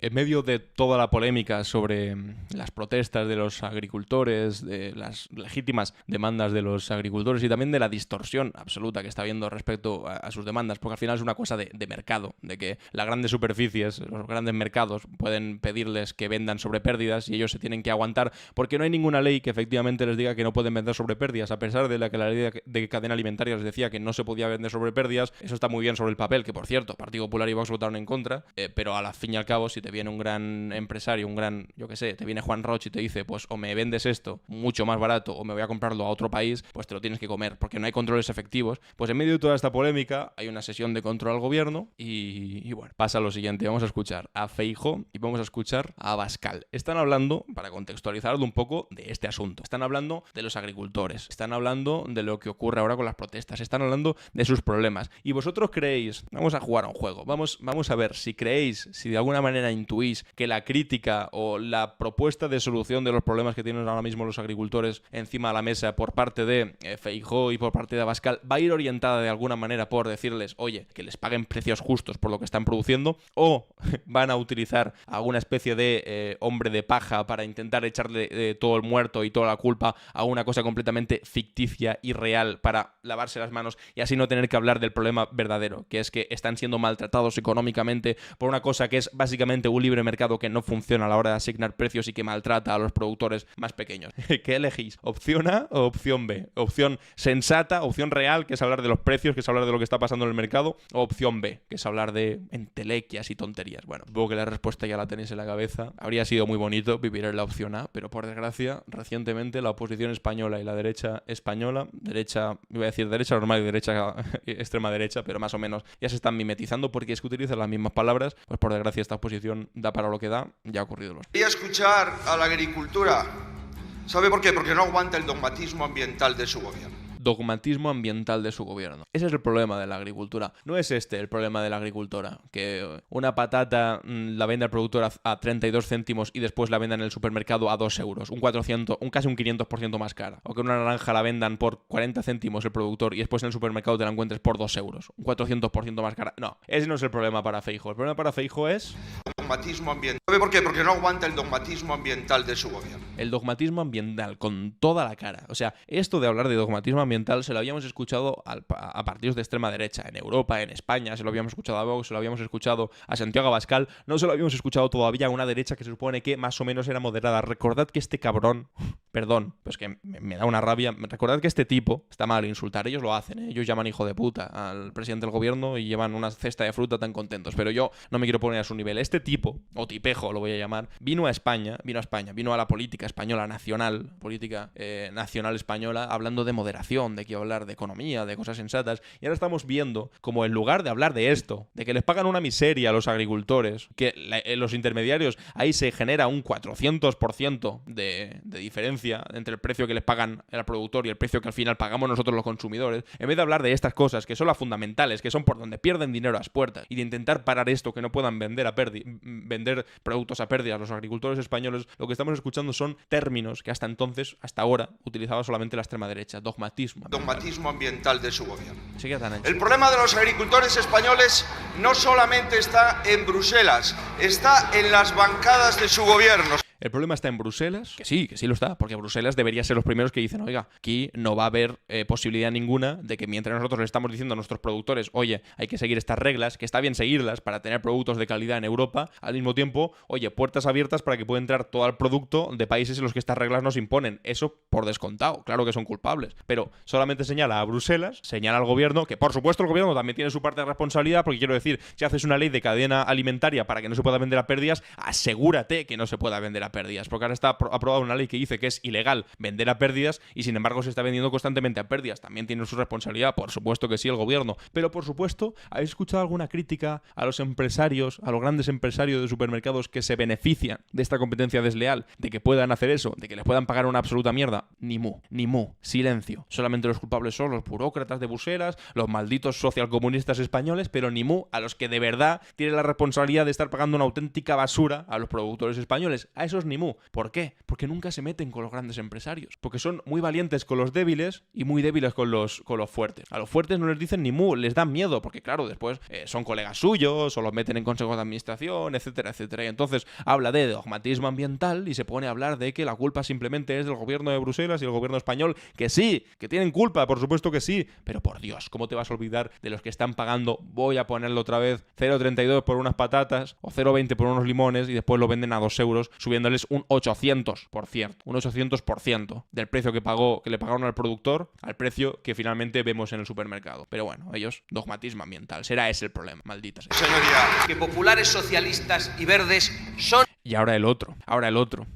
En medio de toda la polémica sobre las protestas de los agricultores, de las legítimas demandas de los agricultores y también de la distorsión absoluta que está habiendo respecto a sus demandas, porque al final es una cosa de mercado, de que las grandes superficies, los grandes mercados pueden pedirles que vendan sobre pérdidas y ellos se tienen que aguantar porque no hay ninguna ley que efectivamente les diga que no pueden vender sobre pérdidas, a pesar de que la ley de cadena alimentaria les decía que no se podía vender sobre pérdidas. Eso está muy bien sobre el papel, que por cierto, Partido Popular y Vox votaron en contra, pero a la fin y al cabo, si te viene un gran empresario, un gran, yo qué sé, te viene Juan Roch y te dice, pues o me vendes esto mucho más barato o me voy a comprarlo a otro país, pues te lo tienes que comer, porque no hay controles efectivos. Pues en medio de toda esta polémica hay una sesión de control al gobierno y bueno, pasa lo siguiente, vamos a escuchar a Feijóo y vamos a escuchar a Abascal. Están hablando, para contextualizarlo un poco, de este asunto. Están hablando de los agricultores, están hablando de lo que ocurre ahora con las protestas, están hablando de sus problemas. Y vosotros creéis, vamos a jugar a un juego, vamos a ver si creéis, si de alguna manera intuís que la crítica o la propuesta de solución de los problemas que tienen ahora mismo los agricultores encima de la mesa por parte de Feijóo y por parte de Abascal va a ir orientada de alguna manera por decirles, oye, que les paguen precios justos por lo que están produciendo, o van a utilizar alguna especie de hombre de paja para intentar echarle todo el muerto y toda la culpa a una cosa completamente ficticia y real para lavarse las manos y así no tener que hablar del problema verdadero, que es que están siendo maltratados económicamente por una cosa que es básicamente un libre mercado que no funciona a la hora de asignar precios y que maltrata a los productores más pequeños. ¿Qué elegís? ¿Opción A o opción B? ¿Opción sensata, opción real, que es hablar de los precios, que es hablar de lo que está pasando en el mercado? ¿O opción B, que es hablar de entelequias y tonterías? Bueno, supongo que la respuesta ya la tenéis en la cabeza. Habría sido muy bonito vivir en la opción A, pero por desgracia, recientemente la oposición española y la derecha española, derecha, iba a decir derecha normal y derecha extrema derecha, pero más o menos ya se están mimetizando porque es que utilizan las mismas palabras, pues por desgracia esta oposición da para lo que da, ya ha ocurrido los... Quería escuchar a la agricultura. ¿Sabe por qué? Porque no aguanta el dogmatismo ambiental de su gobierno. Dogmatismo ambiental de su gobierno. Ese es el problema de la agricultura. No es este el problema de la agricultura, que una patata la venda el productor a 32 céntimos y después la vendan en el supermercado a 2 euros, casi un 500% más cara. O que una naranja la vendan por 40 céntimos el productor y después en el supermercado te la encuentres por 2 euros, un 400% más cara. No, ese no es el problema para Feijóo. El problema para Feijóo es... Dogmatismo ambiental. ¿Sabe por qué? Porque no aguanta el dogmatismo ambiental de su gobierno. El dogmatismo ambiental, con toda la cara. O sea, esto de hablar de dogmatismo ambiental se lo habíamos escuchado a partidos de extrema derecha, en Europa, en España, se lo habíamos escuchado a Vox, se lo habíamos escuchado a Santiago Abascal, no se lo habíamos escuchado todavía a una derecha que se supone que más o menos era moderada. Recordad que este cabrón, perdón, pues que me da una rabia, recordad que este tipo, está mal insultar, ellos lo hacen, ¿eh? Ellos llaman hijo de puta al presidente del gobierno y llevan una cesta de fruta tan contentos, pero yo no me quiero poner a su nivel. Este tipo, o tipejo lo voy a llamar, vino a España, vino a la política española nacional, política nacional española, hablando de moderación, de que iba a hablar de economía, de cosas sensatas, y ahora estamos viendo como en lugar de hablar de esto, de que les pagan una miseria a los agricultores, que los intermediarios, ahí se genera un 400% de diferencia entre el precio que les pagan al productor y el precio que al final pagamos nosotros los consumidores, en vez de hablar de estas cosas que son las fundamentales, que son por donde pierden dinero a las puertas, y de intentar parar esto, que no puedan vender productos a pérdidas los agricultores españoles, lo que estamos escuchando son términos que hasta ahora utilizaba solamente la extrema derecha. Dogmatismo ambiental de su gobierno. Sí, que tan ancho. El problema de los agricultores españoles no solamente está en Bruselas, está en las bancadas de su gobierno. El problema está en Bruselas, que sí lo está, porque Bruselas debería ser los primeros que dicen, oiga, aquí no va a haber posibilidad ninguna de que mientras nosotros le estamos diciendo a nuestros productores, oye, hay que seguir estas reglas, que está bien seguirlas para tener productos de calidad en Europa, al mismo tiempo, oye, puertas abiertas para que pueda entrar todo el producto de países en los que estas reglas nos imponen. Eso por descontado, claro que son culpables, pero solamente señala a Bruselas, señala al gobierno, que por supuesto el gobierno también tiene su parte de responsabilidad, porque quiero decir, si haces una ley de cadena alimentaria para que no se pueda vender a pérdidas, asegúrate que no se pueda vender a pérdidas, porque ahora está aprobada una ley que dice que es ilegal vender a pérdidas y sin embargo se está vendiendo constantemente a pérdidas. También tiene su responsabilidad, por supuesto que sí, el gobierno, pero por supuesto, ¿habéis escuchado alguna crítica a los empresarios, a los grandes empresarios de supermercados que se benefician de esta competencia desleal, de que puedan hacer eso, de que les puedan pagar una absoluta mierda? Ni mu, silencio. Solamente los culpables son los burócratas de Bruselas, los malditos socialcomunistas españoles, pero ni mu a los que de verdad tienen la responsabilidad de estar pagando una auténtica basura a los productores españoles. A esos eso es ni mu. ¿Por qué? Porque nunca se meten con los grandes empresarios. Porque son muy valientes con los débiles y muy débiles con los fuertes. A los fuertes no les dicen ni mu, les dan miedo, porque claro, después son colegas suyos o los meten en consejos de administración, etcétera, etcétera. Y entonces habla de dogmatismo ambiental y se pone a hablar de que la culpa simplemente es del gobierno de Bruselas y el gobierno español, que sí, que tienen culpa, por supuesto que sí, pero por Dios, ¿cómo te vas a olvidar de los que están pagando, voy a ponerlo otra vez, 0,32 por unas patatas o 0,20 por unos limones y después lo venden a 2 euros, subiéndoles un 800% del precio que le pagaron al productor al precio que finalmente vemos en el supermercado? Pero bueno, ellos, dogmatismo ambiental, será ese el problema, maldita sea. Señoría, Que populares, socialistas y verdes son... Y ahora el otro,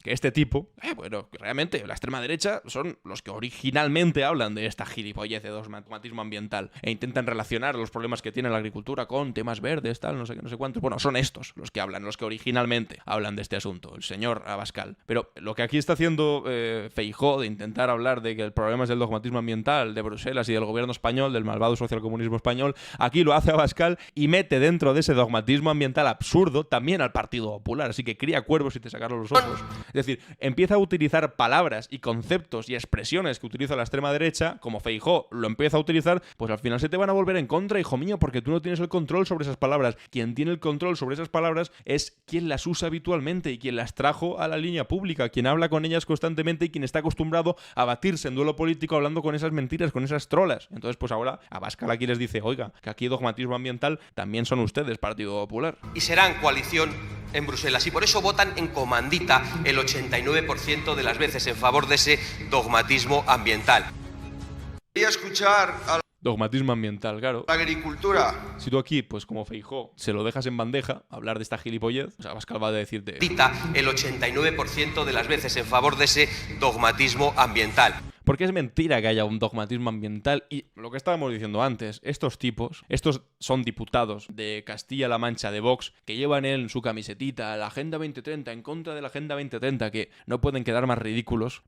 que este tipo, bueno, realmente la extrema derecha son los que originalmente hablan de esta gilipollez de dogmatismo ambiental e intentan relacionar los problemas que tiene la agricultura con temas verdes, tal, no sé qué, no sé cuántos. Bueno, son estos los que hablan, los que originalmente hablan de este asunto, el señor Abascal. Pero lo que aquí está haciendo Feijóo de intentar hablar de que el problema es el dogmatismo ambiental de Bruselas y del gobierno español, del malvado socialcomunismo español, aquí lo hace Abascal y mete dentro de ese dogmatismo ambiental absurdo también al Partido Popular, así que cría cuervos y te sacaron los ojos. Es decir, empieza a utilizar palabras y conceptos y expresiones que utiliza la extrema derecha, como Feijóo lo empieza a utilizar, pues al final se te van a volver en contra, hijo mío, porque tú no tienes el control sobre esas palabras. Quien tiene el control sobre esas palabras es quien las usa habitualmente y quien las trajo a la línea pública, quien habla con ellas constantemente y quien está acostumbrado a batirse en duelo político hablando con esas mentiras, con esas trolas. Entonces, pues ahora Abascal aquí les dice, oiga, que aquí dogmatismo ambiental también son ustedes, Partido Popular. y serán coalición en Bruselas. Y por eso votan en comandita el 89% de las veces en favor de ese dogmatismo ambiental. quería escuchar a Dogmatismo ambiental, claro. la agricultura. Si tú aquí, pues como Feijóo, se lo dejas en bandeja, hablar de esta gilipollez, pues Abascal va a decirte... El 89% de las veces en favor de ese dogmatismo ambiental. Porque es mentira que haya un dogmatismo ambiental y lo que estábamos diciendo antes, estos son diputados de Castilla-La Mancha de Vox que llevan en su camisetita la Agenda 2030, en contra de la Agenda 2030, que no pueden quedar más ridículos,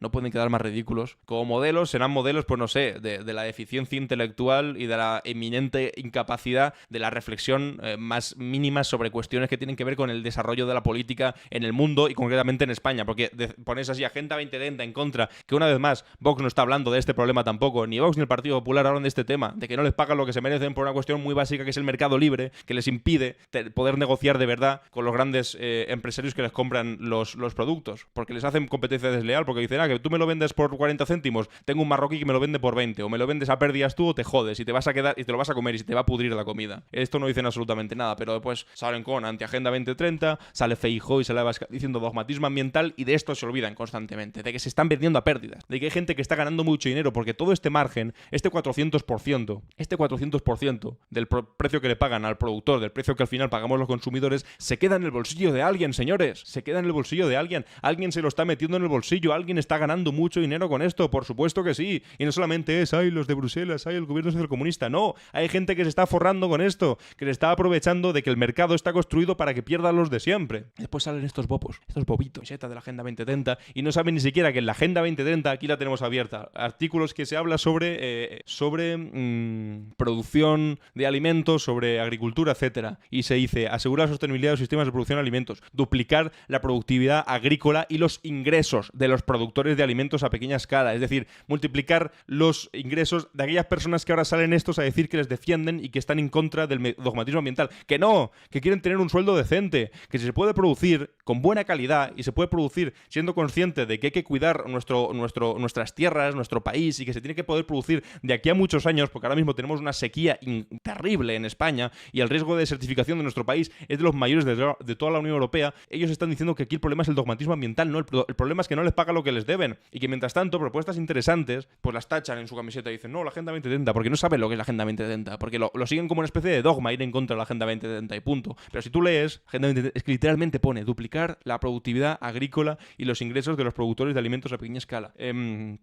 Como modelos, serán modelos, pues no sé, de la deficiencia intelectual y de la eminente incapacidad de la reflexión más mínima sobre cuestiones que tienen que ver con el desarrollo de la política en el mundo y concretamente en España, porque pones así Agenda 2030 en contra, que una vez más Vox no está hablando de este problema tampoco, ni Vox ni el Partido Popular hablan de este tema, de que no les pagan lo que se merecen por una cuestión muy básica que es el mercado libre, que les impide poder negociar de verdad con los grandes empresarios que les compran los productos, porque les hacen competencia desleal, porque dicen, que tú me lo vendes por 40 céntimos, tengo un marroquí que me lo vende por 20, o me lo vendes a pérdidas tú o te jodes y te vas a quedar y te lo vas a comer y se te va a pudrir la comida. Esto no dicen absolutamente nada, pero después salen con anti-Agenda 2030, sale Feijóo y sale Abascal diciendo dogmatismo ambiental y de esto se olvidan constantemente, de que se están vendiendo a pérdidas, de que hay gente que está ganando mucho dinero, porque todo este margen, este 400% del precio que le pagan al productor, del precio que al final pagamos los consumidores, se queda en el bolsillo de alguien, señores, se queda en el bolsillo de alguien se lo está metiendo en el bolsillo, alguien está ganando mucho dinero con esto, por supuesto que sí, y no solamente es, los de Bruselas, el gobierno socialcomunista, no, hay gente que se está forrando con esto, que se está aprovechando de que el mercado está construido para que pierdan los de siempre. Después salen estos bobitos, de la Agenda 2030, y no saben ni siquiera que en la Agenda 2030 aquí la tenemos abierta, artículos que se habla sobre producción de alimentos, sobre agricultura, etcétera. Y se dice, asegurar la sostenibilidad de los sistemas de producción de alimentos, duplicar la productividad agrícola y los ingresos de los productores de alimentos a pequeña escala, es decir, multiplicar los ingresos de aquellas personas que ahora salen estos a decir que les defienden y que están en contra del dogmatismo ambiental. Que no, que quieren tener un sueldo decente, que si se puede producir con buena calidad y se puede producir siendo consciente de que hay que cuidar nuestras tierras, nuestro país, y que se tiene que poder producir de aquí a muchos años, porque ahora mismo tenemos una sequía terrible en España y el riesgo de desertificación de nuestro país es de los mayores de toda la Unión Europea. Ellos están diciendo que aquí el problema es el dogmatismo ambiental, no, el problema es que no les paga lo que les deben y que mientras tanto propuestas interesantes pues las tachan en su camiseta y dicen, no, la Agenda 2030, porque no saben lo que es la Agenda 2030, porque lo siguen como una especie de dogma, ir en contra de la Agenda 2030 y punto. Pero si tú lees, Agenda 2030 es que literalmente pone duplicar la productividad agrícola y los ingresos de los productores de alimentos a pequeña escala.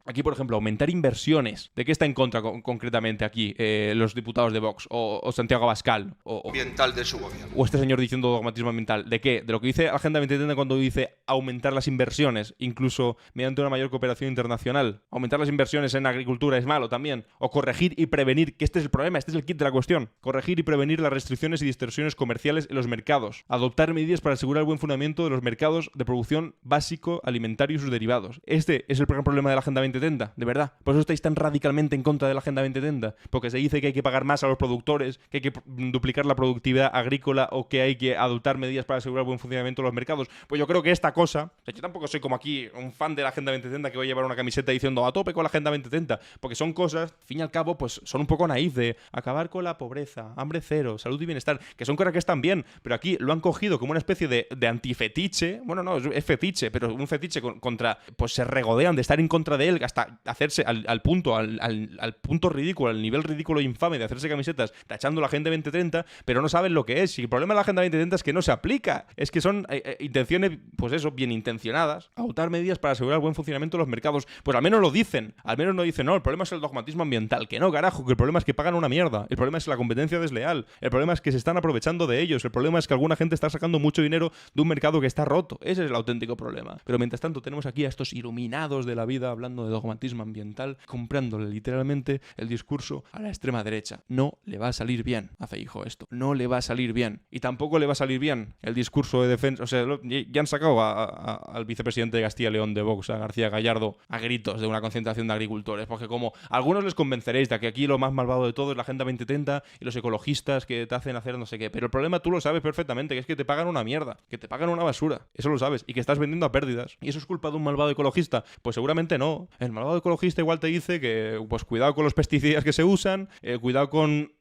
Aquí aquí, por ejemplo, aumentar inversiones. ¿De qué está en contra concretamente aquí los diputados de Vox o Santiago Abascal ambiental de su gobierno? O este señor diciendo dogmatismo ambiental. ¿De qué? De lo que dice Agenda 2030 cuando dice aumentar las inversiones, incluso mediante una mayor cooperación internacional. Aumentar las inversiones en agricultura es malo también. O corregir y prevenir, que este es el problema, este es el kit de la cuestión. Corregir y prevenir las restricciones y distorsiones comerciales en los mercados. Adoptar medidas para asegurar el buen fundamento de los mercados de producción básico, alimentario y sus derivados. Este es el gran problema de la Agenda 2030, de verdad. Por eso estáis tan radicalmente en contra de la Agenda 2030. Porque se dice que hay que pagar más a los productores, que hay que duplicar la productividad agrícola o que hay que adoptar medidas para asegurar el buen funcionamiento de los mercados. Pues yo creo que esta cosa, yo tampoco soy como aquí un fan de la Agenda 2030 que voy a llevar una camiseta diciendo a tope con la Agenda 2030, porque son cosas, al fin y al cabo, pues son un poco naif de acabar con la pobreza, hambre cero, salud y bienestar, que son cosas que están bien, pero aquí lo han cogido como una especie de antifetiche. Bueno, no, es fetiche, pero un fetiche contra, pues se regodean de estar en contra de él hasta hacerse al punto ridículo, al nivel ridículo e infame de hacerse camisetas tachando la Agenda 2030, pero no saben lo que es. Y el problema de la Agenda 2030 es que no se aplica, es que son intenciones, pues eso, bien intencionadas, adoptar medidas para asegurar el buen funcionamiento de los mercados. Pues al menos lo dicen, al menos no dicen, no, el problema es el dogmatismo ambiental, que no, carajo, que el problema es que pagan una mierda, el problema es la competencia desleal, el problema es que se están aprovechando de ellos, el problema es que alguna gente está sacando mucho dinero de un mercado que está roto. Ese es el auténtico problema. Pero mientras tanto tenemos aquí a estos iluminados de la vida hablando de dogmatismo ambiental, comprándole literalmente el discurso a la extrema derecha. No le va a salir bien a Feijóo esto, no le va a salir bien. Y tampoco le va a salir bien el discurso de defensa. O sea, ya han sacado al vicepresidente de Castilla y León de Vox, a García Gallardo, a gritos de una concentración de agricultores, porque como algunos les convenceréis de que aquí lo más malvado de todo es la Agenda 2030 y los ecologistas que te hacen hacer no sé qué, pero el problema tú lo sabes perfectamente, que es que te pagan una mierda, que te pagan una basura, eso lo sabes, y que estás vendiendo a pérdidas. ¿Y eso es culpa de un malvado ecologista? Pues seguramente no. El malvado ecologista igual te dice que, pues cuidado con los pesticidas que se usan, cuidado con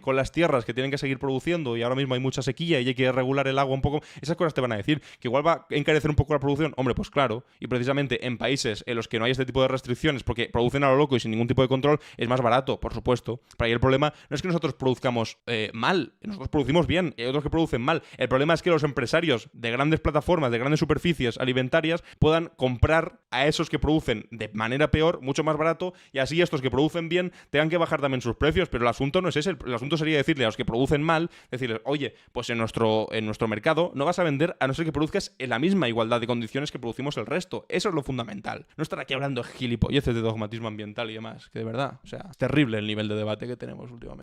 las tierras que tienen que seguir produciendo y ahora mismo hay mucha sequía y hay que regular el agua un poco. Esas cosas te van a decir que igual va a encarecer un poco la producción. Hombre, pues claro, y precisamente en países en los que no hay este tipo de restricciones porque producen a lo loco y sin ningún tipo de control, es más barato, por supuesto. Pero ahí el problema no es que nosotros produzcamos mal, nosotros producimos bien, y hay otros que producen mal. El problema es que los empresarios de grandes plataformas, de grandes superficies alimentarias, puedan comprar a esos que producen de manera peor, mucho más barato, y así estos que producen bien tengan que bajar también sus precios. Pero el asunto no es ese, el asunto sería decirle a los que producen mal, decirles, oye, pues en nuestro mercado no vas a vender a no ser que produzcas en la misma igualdad de condiciones que producimos el resto. Eso es lo fundamental. No estar aquí hablando de gilipolleces de dogmatismo ambiental y demás, que de verdad, o sea, es terrible el nivel de debate que tenemos últimamente.